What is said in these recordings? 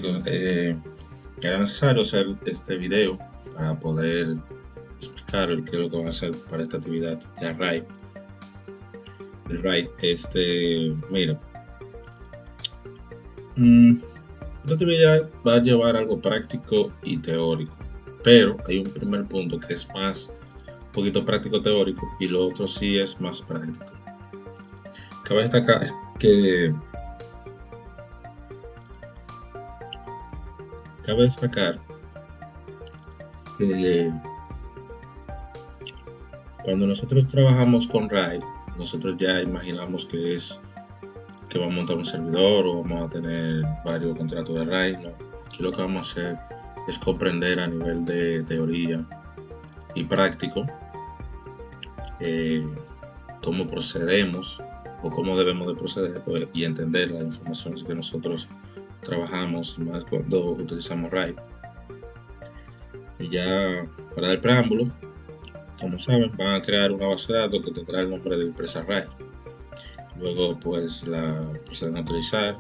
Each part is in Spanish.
chicos, era necesario hacer este video para poder explicar qué es lo que van a hacer para esta actividad de array. Mira, esta actividad va a llevar algo práctico y teórico, pero hay un primer punto que es más un poquito práctico teórico y lo otro sí es más práctico. Cabe destacar que cuando nosotros trabajamos con RAID, nosotros ya imaginamos que vamos a montar un servidor o vamos a tener varios contratos de RAID. No, aquí lo que vamos a hacer es comprender a nivel de teoría y práctico cómo procedemos o cómo debemos de proceder y entender las informaciones que nosotros trabajamos, más cuando utilizamos RAID. Y ya para el preámbulo, como saben, van a crear una base de datos que tendrá el nombre de empresa RAID. Luego pues la proceden a utilizar.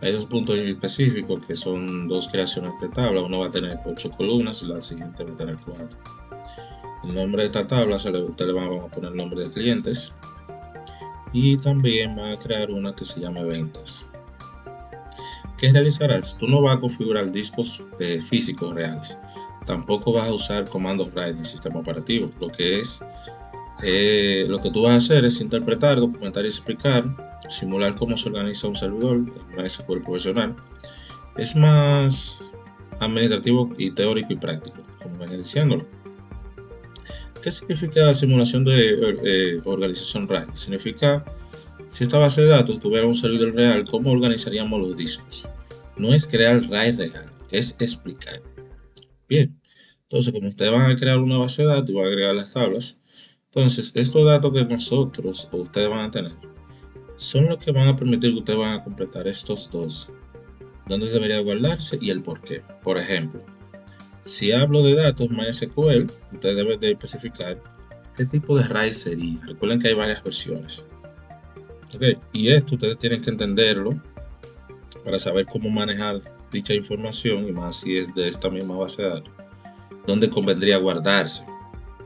Hay dos puntos específicos que son dos creaciones de tabla. Una va a tener 8 columnas y la siguiente va a tener 4. El nombre de esta tabla ustedes le van a poner el nombre de clientes. Y también van a crear una que se llame ventas. ¿Qué realizarás? Tú no vas a configurar discos físicos reales. Tampoco vas a usar comandos RAID en el sistema operativo. Lo que tú vas a hacer es interpretar, documentar y explicar, simular cómo se organiza un servidor en una SQL profesional. Es más administrativo y teórico y práctico, como venía diciéndolo. ¿Qué significa simulación de organización RAID? Significa, si esta base de datos tuviera un servidor real, ¿cómo organizaríamos los discos? No es crear RAID real, es explicar. Bien, entonces como ustedes van a crear una base de datos y van a agregar las tablas, entonces estos datos que nosotros o ustedes van a tener son los que van a permitir que ustedes van a completar estos dos. ¿Dónde debería guardarse y el por qué? Por ejemplo, si hablo de datos MySQL, ustedes deben de especificar qué tipo de RAID sería. Recuerden que hay varias versiones. Y esto ustedes tienen que entenderlo para saber cómo manejar dicha información, y más si es de esta misma base de datos. ¿Dónde convendría guardarse?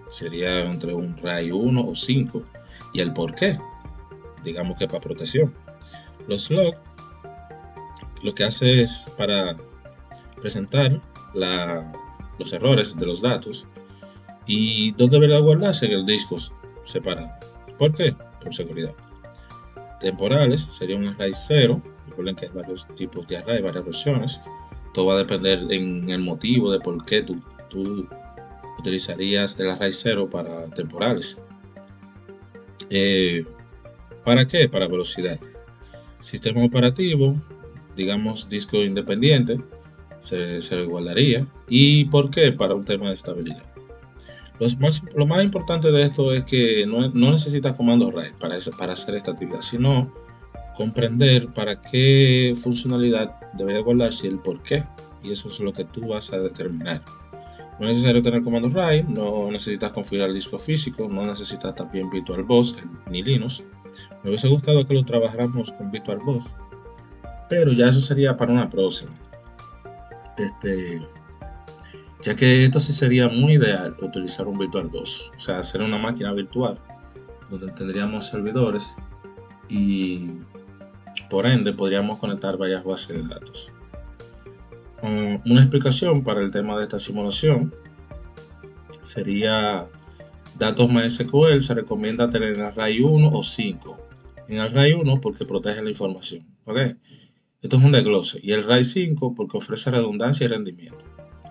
Sería entre un RAID 1 o 5. Y el por qué, digamos que para protección. Los logs lo que hace es para presentar los errores de los datos y dónde debería guardarse en el disco separado. ¿Por qué? Por seguridad. Temporales sería un array 0. Recuerden que hay varios tipos de array, varias versiones. Todo va a depender en el motivo de por qué tú utilizarías el array 0 para temporales. ¿Para qué? Para velocidad. Sistema operativo, digamos disco independiente, se guardaría. ¿Y por qué? Para un tema de estabilidad. Lo más importante de esto es que no necesitas comandos RAID para hacer esta actividad, sino comprender para qué funcionalidad debería guardarse y el por qué. Y eso es lo que tú vas a determinar. No es necesario tener comandos RAID, no necesitas configurar el disco físico, no necesitas también VirtualBox ni Linux. Me hubiese gustado que lo trabajáramos con VirtualBox, pero ya eso sería para una próxima. Ya que esto sí sería muy ideal utilizar un VirtualBox, o sea, hacer una máquina virtual donde tendríamos servidores y por ende podríamos conectar varias bases de datos. Una explicación para el tema de esta simulación sería datos MySQL se recomienda tener en array 1 o 5. En array 1 porque protege la información. ¿Okay? Esto es un desglose. Y el array 5 porque ofrece redundancia y rendimiento.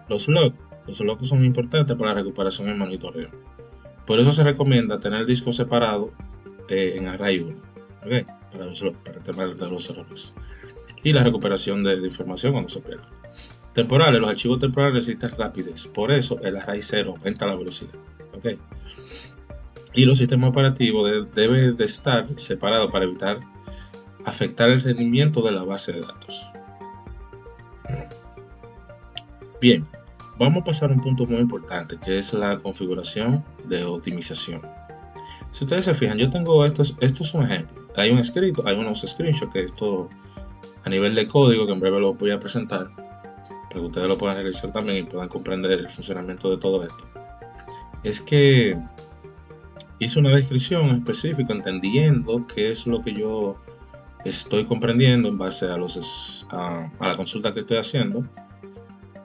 Los logs son importantes para la recuperación y monitoreo. Por eso se recomienda tener el disco separado en array 1. ¿Okay? Para el tema de los errores. Y la recuperación de información cuando se pierde. Temporales, los archivos temporales necesitan rapidez, por eso el array 0 aumenta la velocidad. ¿Okay? Y los sistemas operativos deben de estar separados para evitar afectar el rendimiento de la base de datos. Bien, vamos a pasar a un punto muy importante que es la configuración de optimización. Si ustedes se fijan, yo tengo esto es un ejemplo. Hay un escrito, hay unos screenshots que esto a nivel de código que en breve lo voy a presentar. para que ustedes lo puedan realizar también y puedan comprender el funcionamiento de todo esto, es que hice una descripción específica entendiendo qué es lo que yo estoy comprendiendo en base a la consulta que estoy haciendo,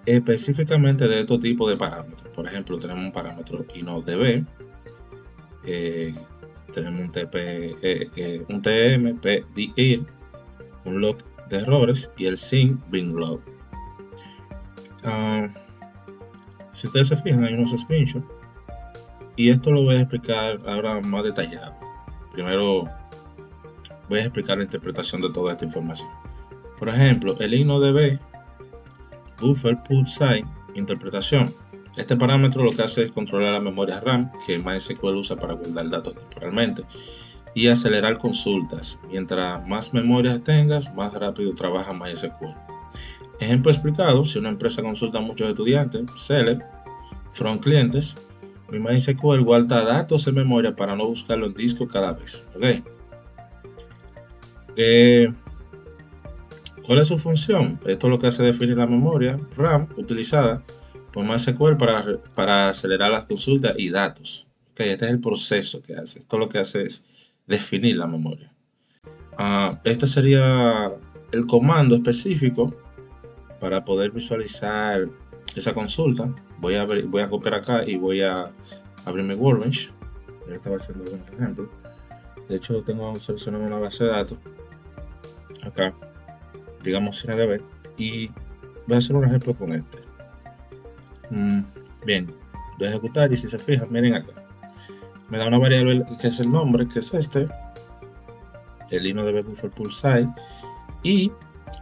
específicamente de estos tipos de parámetros. Por ejemplo, tenemos un parámetro InnoDB, tenemos un TMPDIR, un log de errores y el sync bin log. Si ustedes se fijan, hay unos screenshots y esto lo voy a explicar ahora más detallado. Primero voy a explicar la interpretación de toda esta información. Por ejemplo, el InnoDB Buffer Put Size interpretación. Este parámetro lo que hace es controlar la memoria RAM que MySQL usa para guardar datos temporalmente y acelerar consultas. Mientras más memoria tengas, más rápido trabaja MySQL. Ejemplo explicado: si una empresa consulta a muchos estudiantes, seller, from clientes, mi MySQL guarda datos en memoria para no buscarlo en disco cada vez. ¿Okay? ¿Cuál es su función? Esto lo que hace es definir la memoria RAM utilizada por MySQL para acelerar las consultas y datos. Okay, este es el proceso que hace. Esto lo que hace es definir la memoria. Este sería el comando específico para poder visualizar esa consulta. Voy a copiar acá y voy a abrir mi Workbench. Yo estaba haciendo algunos ejemplos. De hecho, tengo seleccionado una base de datos acá, digamos CineDB, y voy a hacer un ejemplo con este. Bien, voy a ejecutar y si se fijan, miren acá, me da una variable que es el nombre, que es este, el InnoDB Buffer Pool Size, y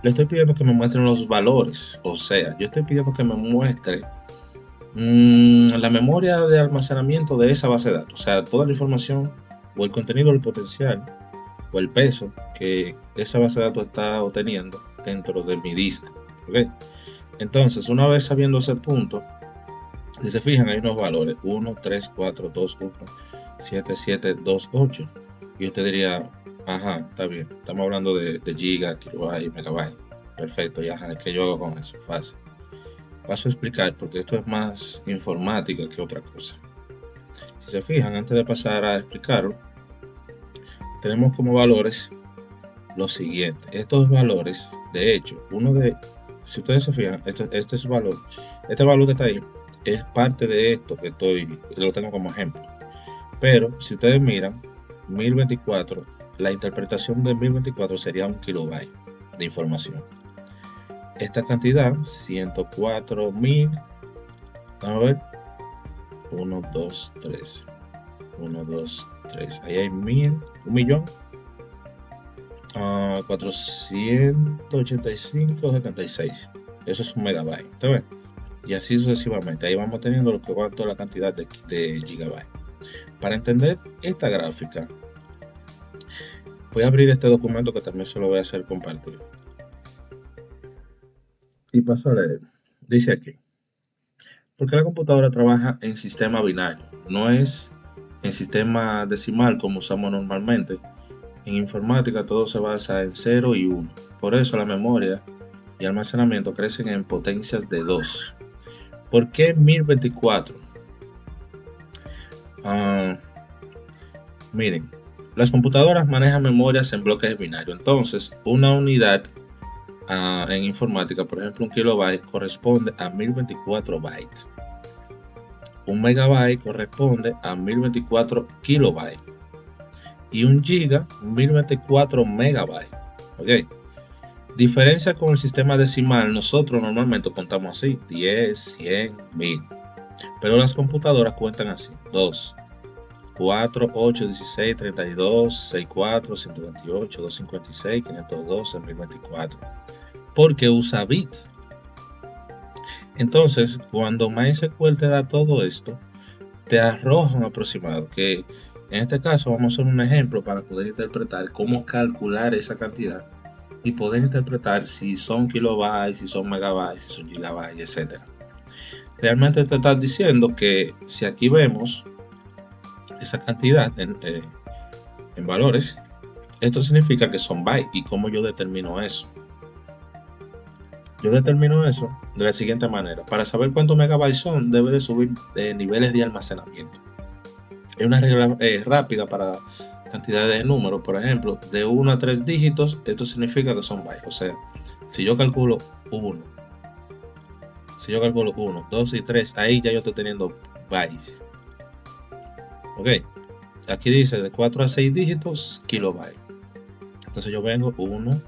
le estoy pidiendo que me muestren los valores. O sea, yo estoy pidiendo que me muestre la memoria de almacenamiento de esa base de datos, o sea, toda la información o el contenido, el potencial o el peso que esa base de datos está obteniendo dentro de mi disco. ¿Okay? Entonces, una vez sabiendo ese punto, si se fijan, hay unos valores 1, 3, 4, 2, 1, 7, 7, 2, 8. Y usted diría, ajá, está bien, estamos hablando de giga, kilobyte, megabyte. Perfecto, y ajá, ¿qué yo hago con eso? Fácil. Paso a explicar porque esto es más informática que otra cosa. Si se fijan, antes de pasar a explicarlo, tenemos como valores lo siguiente. Estos valores, de hecho, si ustedes se fijan, este valor que está ahí es parte de esto que lo tengo como ejemplo. Pero si ustedes miran 1024, la interpretación de 1024 sería 1 kilobyte de información. Esta cantidad, 104.000, vamos a ver, 1, 2, 3, 1, 2, 3, ahí hay 1.000.000, 485.76, eso es un megabyte, ¿está bien? Y así sucesivamente, ahí vamos teniendo lo que va toda la cantidad de gigabyte. Para entender esta gráfica, voy a abrir este documento que también se lo voy a hacer compartir. Y paso a leer. Dice aquí: porque la computadora trabaja en sistema binario, no es en sistema decimal como usamos normalmente. En informática todo se basa en 0 y 1. Por eso la memoria y almacenamiento crecen en potencias de 2. ¿Por qué 1024? Miren, las computadoras manejan memorias en bloques binarios. Entonces, una unidad en informática, por ejemplo, un kilobyte corresponde a 1024 bytes. Un megabyte corresponde a 1024 kilobytes. Y un giga, 1024 megabytes. ¿Ok? Diferencia con el sistema decimal, nosotros normalmente contamos así: 10, 100, 1000. Pero las computadoras cuentan así: 2, 4, 8, 16, 32, 64, 128, 256, 512, 1024. Porque usa bits. Entonces, cuando MySQL te da todo esto, te arroja un aproximado, que en este caso vamos a hacer un ejemplo para poder interpretar cómo calcular esa cantidad y poder interpretar si son kilobytes, si son megabytes, si son gigabytes, etc. Realmente te estás diciendo que si aquí vemos esa cantidad en valores, esto significa que son bytes. ¿Y cómo yo determino eso? Yo determino eso de la siguiente manera. Para saber cuántos megabytes son, debe de subir niveles de almacenamiento. Es una regla rápida para cantidades de números. Por ejemplo, de 1 a 3 dígitos, esto significa que son bytes. O sea, si yo calculo 1, 2 y 3, ahí ya yo estoy teniendo bytes. Ok, aquí dice de 4 a 6 dígitos, kilobytes. Entonces yo vengo 1,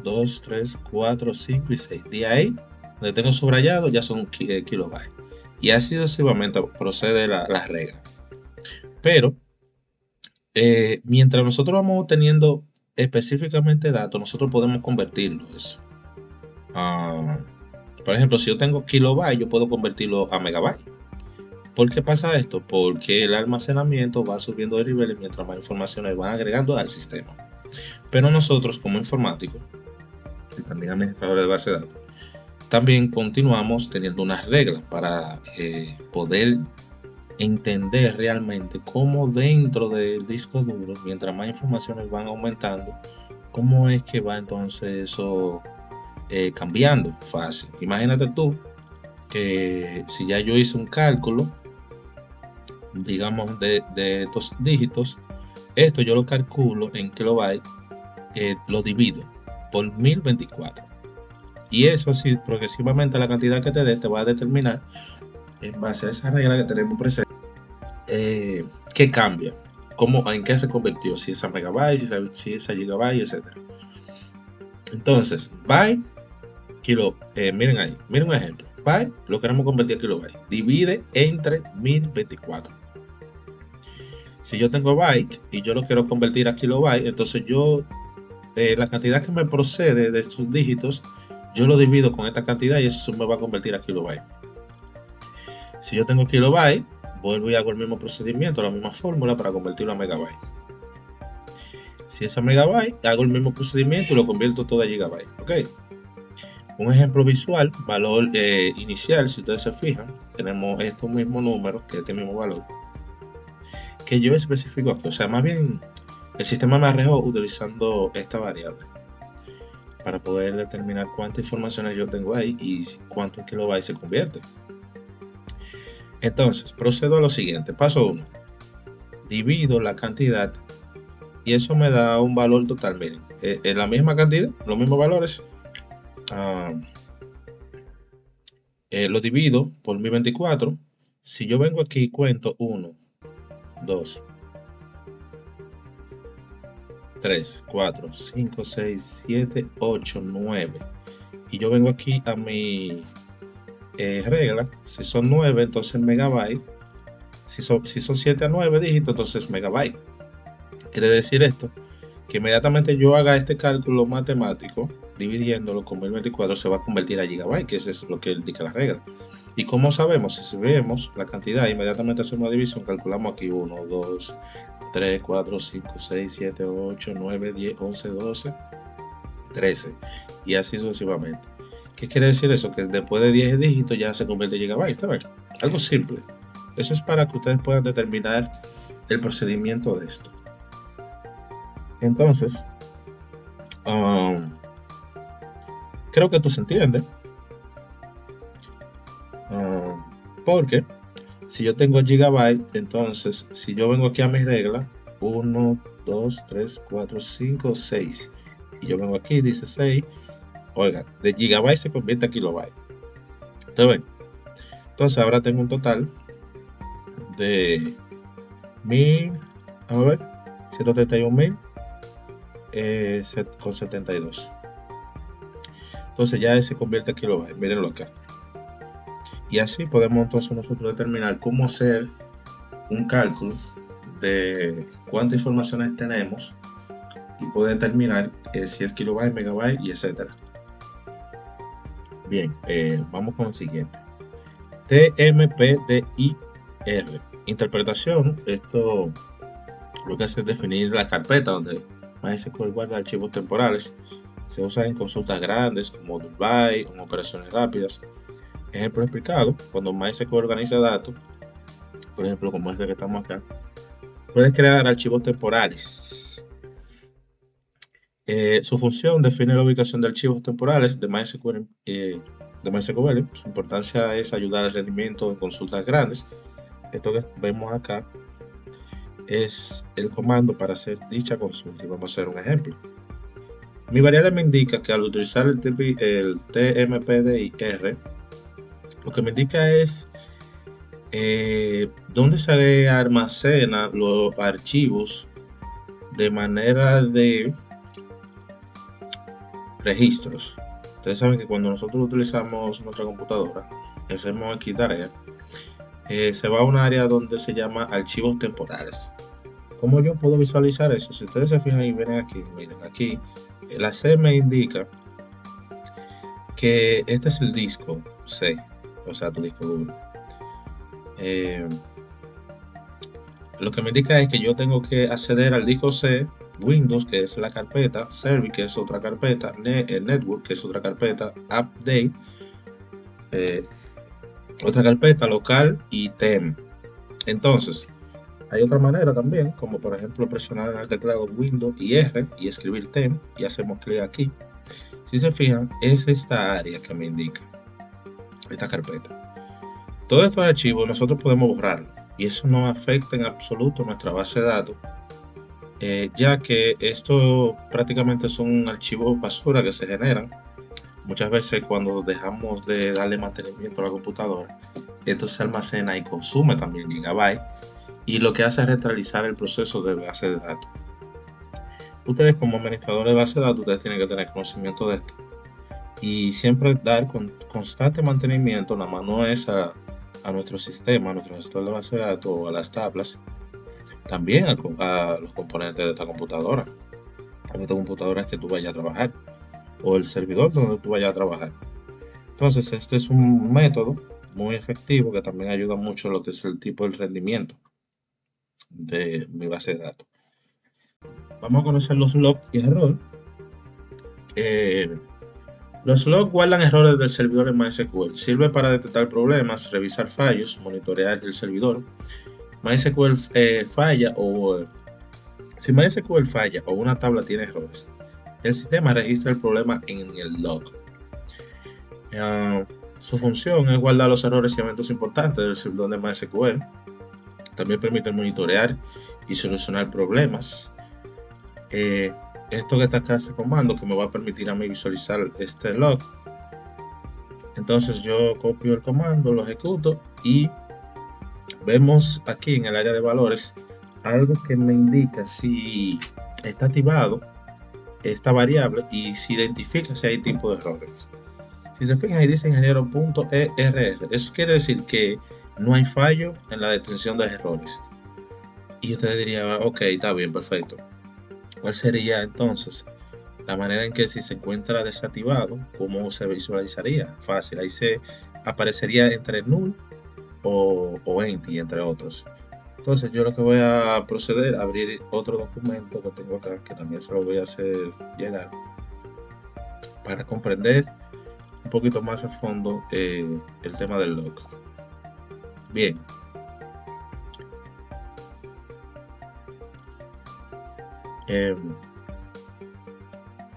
2, 3, 4, 5 y 6. De ahí, donde tengo subrayado, ya son kilobytes. Y así sucesivamente procede la regla. Pero, mientras nosotros vamos obteniendo específicamente datos, nosotros podemos convertirlo eso. Por ejemplo, si yo tengo kilobytes, yo puedo convertirlo a megabytes. ¿Por qué pasa esto? Porque el almacenamiento va subiendo de niveles mientras más informaciones van agregando al sistema. Pero nosotros, como informáticos y también administradores de base de datos, también continuamos teniendo unas reglas para poder entender realmente cómo dentro del disco duro, mientras más informaciones van aumentando, cómo es que va entonces eso cambiando. Fácil. Imagínate tú que si ya yo hice un cálculo, digamos, de estos dígitos, esto yo lo calculo en kilobytes, lo divido por 1024. Y eso así progresivamente la cantidad que te dé te va a determinar en base a esa regla que tenemos presente qué cambia, en qué se convirtió, si es a megabyte, si es a gigabyte, etc. Entonces, byte, miren ahí, miren un ejemplo. Byte lo queremos convertir a kilobyte, divide entre 1024. Si yo tengo byte y yo lo quiero convertir a kilobyte, entonces yo la cantidad que me procede de estos dígitos, yo lo divido con esta cantidad y eso me va a convertir a kilobyte. Si yo tengo kilobyte, vuelvo y hago el mismo procedimiento, la misma fórmula para convertirlo a megabyte. Si es a megabyte, hago el mismo procedimiento y lo convierto todo a gigabyte. ¿Ok? Un ejemplo visual, valor inicial, si ustedes se fijan, tenemos estos mismos números, que es este mismo valor, que yo especifico aquí. O sea, más bien, el sistema me arrojó utilizando esta variable para poder determinar cuántas informaciones yo tengo ahí y cuántos kilobytes se convierte. Entonces, procedo a lo siguiente. Paso 1. Divido la cantidad y eso me da un valor total. Miren, en la misma cantidad, los mismos valores, lo divido por 1024. Si yo vengo aquí y cuento 1, 2, 3, 4, 5, 6, 7, 8, 9 y yo vengo aquí a mi regla, si son 9 entonces megabyte, si son 7 a 9 dígitos entonces megabyte. Quiere decir esto que inmediatamente yo haga este cálculo matemático dividiéndolo con 1024 se va a convertir a gigabyte, que eso es lo que indica la regla. ¿Y cómo sabemos? Si vemos la cantidad, inmediatamente hacemos la división, calculamos aquí 1, 2, 3, 4, 5, 6, 7, 8, 9, 10, 11, 12, 13 y así sucesivamente. ¿Qué quiere decir eso? Que después de 10 dígitos ya se convierte en gigabyte. Algo simple. Eso es para que ustedes puedan determinar el procedimiento de esto. Entonces, creo que esto se entiende. Porque si yo tengo gigabyte, entonces si yo vengo aquí a mi regla, 1, 2, 3, 4, 5, 6, y yo vengo aquí, dice 6, oiga, de gigabyte se convierte a kilobyte. Entonces ahora tengo un total de 1000, vamos a ver, 131.000 con 72. Entonces ya se convierte a kilobyte, mírenlo acá. Y así podemos entonces nosotros determinar cómo hacer un cálculo de cuántas informaciones tenemos y poder determinar si es kilobyte, megabyte y etcétera. Bien, vamos con el siguiente. TMPDIR. Interpretación. Esto lo que hace es definir la carpeta donde MySQL guarda archivos temporales. Se usa en consultas grandes como byte, en operaciones rápidas. Ejemplo explicado, cuando MySQL organiza datos, por ejemplo como este que estamos acá, puedes crear archivos temporales Su función define la ubicación de archivos temporales de MySQL. Su importancia es ayudar al rendimiento en consultas grandes. Esto que vemos acá es el comando para hacer dicha consulta. Y vamos a hacer un ejemplo. Mi variable me indica que al utilizar el tmpdir, lo que me indica es dónde se almacenan los archivos de manera de registros. Ustedes saben que cuando nosotros utilizamos nuestra computadora, hacemos aquí tarea, se va a un área donde se llama archivos temporales. ¿Cómo yo puedo visualizar eso? Si ustedes se fijan y ven aquí, miren aquí, la C me indica que este es el disco C, o sea, tu disco duro. Lo que me indica es que yo tengo que acceder al disco C, Windows, que es la carpeta, Service, que es otra carpeta, Network, que es otra carpeta, Update, otra carpeta local y TEM. Entonces, hay otra manera también, como por ejemplo presionar en el teclado Windows y R y escribir TEM y hacemos clic aquí. Si se fijan, es esta área que me indica, esta carpeta. Todos estos archivos nosotros podemos borrarlos y eso no afecta en absoluto nuestra base de datos, ya que esto prácticamente son archivos basura que se generan muchas veces cuando dejamos de darle mantenimiento a la computadora. Esto se almacena y consume también gigabytes y lo que hace es realizar el proceso de base de datos. Ustedes como administradores de base de datos, ustedes tienen que tener conocimiento de esto y siempre dar constante mantenimiento, nada más no es a nuestro sistema, a nuestro gestor de base de datos o a las tablas, también a los componentes de esta computadora, a esta computadora que tú vayas a trabajar o el servidor donde tú vayas a trabajar. Entonces este es un método muy efectivo que también ayuda mucho a lo que es el tipo de rendimiento de mi base de datos. Vamos a conocer los logs y errores. Los logs guardan errores del servidor en MySQL. Sirve para detectar problemas, revisar fallos, monitorear el servidor. MySQL falla o si MySQL falla o una tabla tiene errores, el sistema registra el problema en el log. Su función es guardar los errores y eventos importantes del servidor de MySQL. También permite monitorear y solucionar problemas. Esto que está acá, este comando que me va a permitir a mí visualizar este log. Entonces yo copio el comando, lo ejecuto y vemos aquí en el área de valores algo que me indica si está activado esta variable y si identifica si hay tipo de errores. Si se fijan ahí dice ingeniero.err, eso quiere decir que no hay fallo en la detección de errores. Y usted diría, ok, está bien, perfecto. ¿Cuál sería entonces la manera en que si se encuentra desactivado, cómo se visualizaría? Fácil, ahí se aparecería entre null o empty, entre otros. Entonces yo lo que voy a proceder a abrir otro documento que tengo acá, que también se lo voy a hacer llegar, para comprender un poquito más a fondo el tema del log. Bien.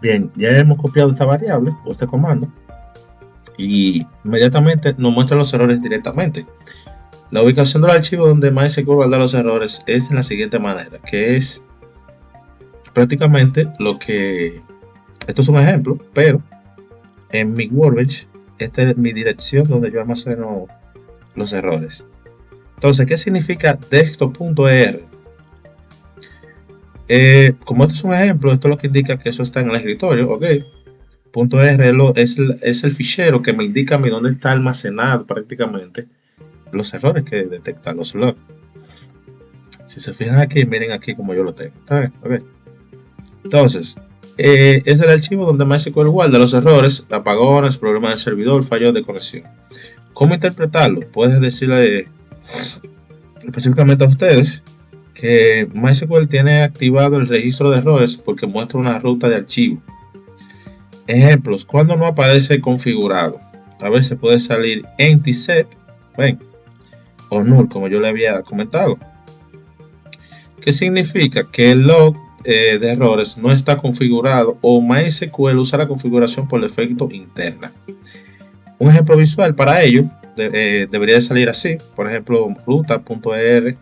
Bien, ya hemos copiado esta variable o este comando y inmediatamente nos muestra los errores directamente. La ubicación del archivo donde MySQL guarda los errores es en la siguiente manera, que es prácticamente lo que, esto es un ejemplo, pero en mi Workbench, esta es mi dirección donde yo almaceno los errores. Entonces, ¿qué significa desktop.er? Como esto es un ejemplo, esto es lo que indica que eso está en el escritorio, ok. .r es el fichero que me indica a mí dónde está almacenado prácticamente los errores que detectan los logs. Si se fijan aquí, miren aquí como yo lo tengo. ¿Está bien? Okay. Entonces, es el archivo donde MySQL guarda los errores, apagones, problemas del servidor, fallos de conexión. ¿Cómo interpretarlo? Puedes decirle específicamente a ustedes que MySQL tiene activado el registro de errores porque muestra una ruta de archivo. Ejemplos, cuando no aparece configurado, a veces puede salir empty set, ven, o null, como yo le había comentado. ¿Qué significa? Que el log de errores no está configurado o MySQL usa la configuración por defecto interna. Un ejemplo visual para ello debería de salir así, por ejemplo, ruta.er.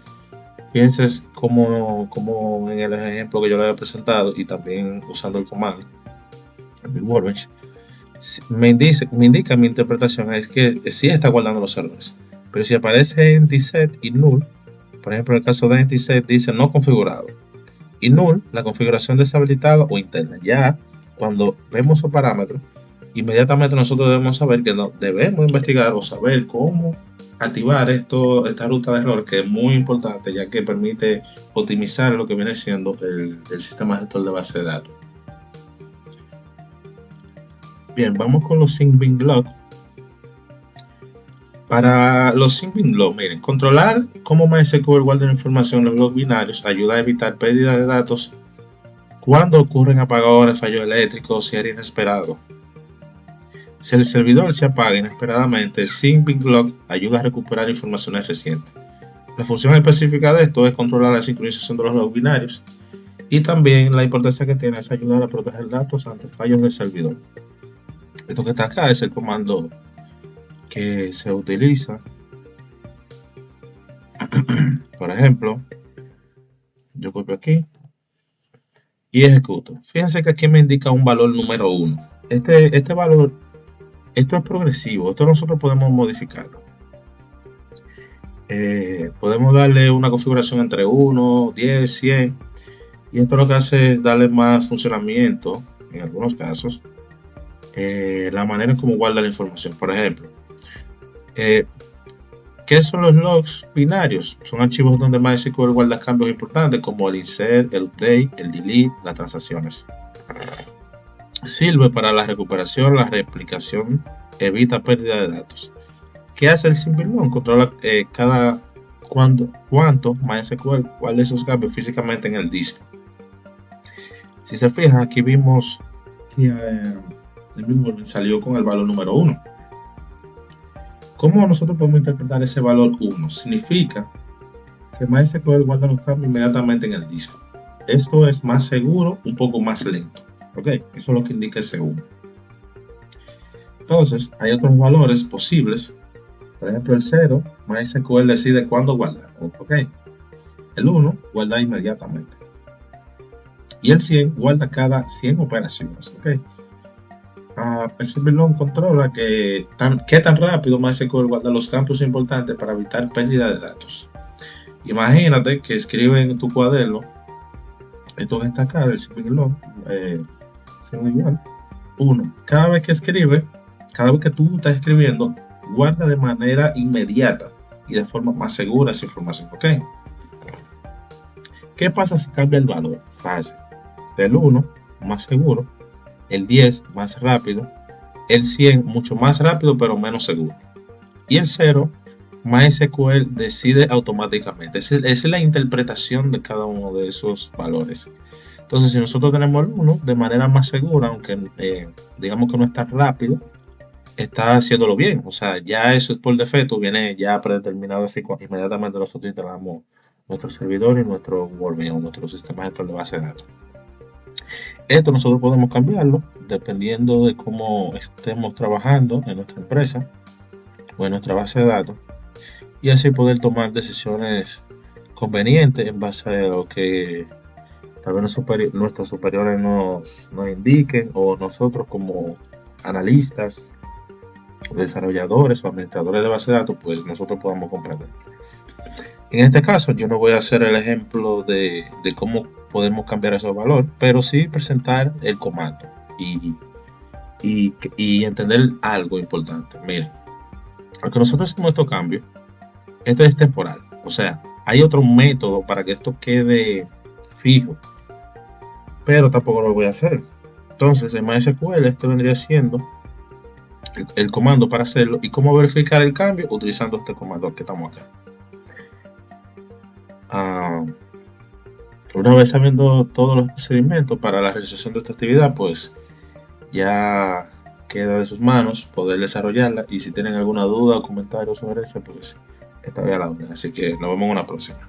Fíjense como en el ejemplo que yo le había presentado y también usando el comando, el Workbench, me indica mi interpretación es que sí está guardando los errores. Pero si aparece empty set y null, por ejemplo en el caso de empty set dice no configurado y null la configuración deshabilitada o interna. Ya cuando vemos esos parámetros, inmediatamente nosotros debemos saber que debemos investigar o saber cómo activar esta ruta de error, que es muy importante ya que permite optimizar lo que viene siendo el sistema gestor de base de datos. Bien, vamos con los sync-bin log. Para los sync-bin log, miren, controlar cómo MySQL guarda la información en los logs binarios ayuda a evitar pérdida de datos cuando ocurren apagones, fallos eléctricos y era inesperado. Si el servidor se apaga inesperadamente, sync-bin log ayuda a recuperar informaciones recientes. La función específica de esto es controlar la sincronización de los logs binarios y también la importancia que tiene es ayudar a proteger datos ante fallos del servidor. Esto que está acá es el comando que se utiliza. Por ejemplo, yo copio aquí y ejecuto. Fíjense que aquí me indica un valor número 1. Este valor, esto es progresivo, esto nosotros podemos modificarlo. Podemos darle una configuración entre 1, 10, 100 y esto lo que hace es darle más funcionamiento en algunos casos. La manera en cómo guarda la información. Por ejemplo, ¿qué son los logs binarios? Son archivos donde MySQL guarda cambios importantes como el insert, el update, el delete, las transacciones. Sirve para la recuperación, la replicación, evita pérdida de datos. ¿Qué hace el sync-bin log? Controla cuánto MySQL guarda esos cambios físicamente en el disco. Si se fijan, aquí vimos que el mismo salió con el valor número 1. ¿Cómo nosotros podemos interpretar ese valor 1? Significa que MySQL guarda los cambios inmediatamente en el disco. Esto es más seguro, un poco más lento. ¿Ok? Eso es lo que indica ese 1. Entonces, hay otros valores posibles. Por ejemplo, el 0, MySQL decide cuándo guardar. ¿Ok? El 1 guarda inmediatamente. Y el 100 guarda cada 100 operaciones. ¿Ok? El sync-bin log controla qué tan rápido MySQL guarda los campos importantes para evitar pérdida de datos. Imagínate que escribe en tu cuaderno, esto que está acá del sync-bin log, igual, 1. Cada vez que tú estás escribiendo, guarda de manera inmediata y de forma más segura esa información. ¿Ok? ¿Qué pasa si cambia el valor? Fácil. Del 1, más seguro. El 10 más rápido, el 100 mucho más rápido pero menos seguro y el 0 MySQL decide automáticamente. Esa es la interpretación de cada uno de esos valores. Entonces si nosotros tenemos el 1 de manera más segura, aunque digamos que no está rápido, está haciéndolo bien, o sea, ya eso es por defecto, viene ya predeterminado así. Inmediatamente nosotros instalamos nuestro servidor y nuestro Workbench o nuestro sistema gestor de base de datos. Esto nosotros podemos cambiarlo dependiendo de cómo estemos trabajando en nuestra empresa o en nuestra base de datos y así poder tomar decisiones convenientes en base a lo que tal vez nuestros superiores nos indiquen o nosotros como analistas, desarrolladores o administradores de base de datos, pues nosotros podamos comprender. En este caso yo no voy a hacer el ejemplo de cómo podemos cambiar ese valor, pero sí presentar el comando y entender algo importante. Miren, aunque nosotros hacemos estos cambios, esto es temporal. O sea, hay otro método para que esto quede fijo, pero tampoco lo voy a hacer. Entonces en MySQL este vendría siendo el comando para hacerlo. ¿Y cómo verificar el cambio? Utilizando este comando que estamos acá. Una vez sabiendo todos los procedimientos para la realización de esta actividad, pues ya queda de sus manos poder desarrollarla, y si tienen alguna duda o comentario sobre eso, pues está bien a la orden. Así que nos vemos en una próxima.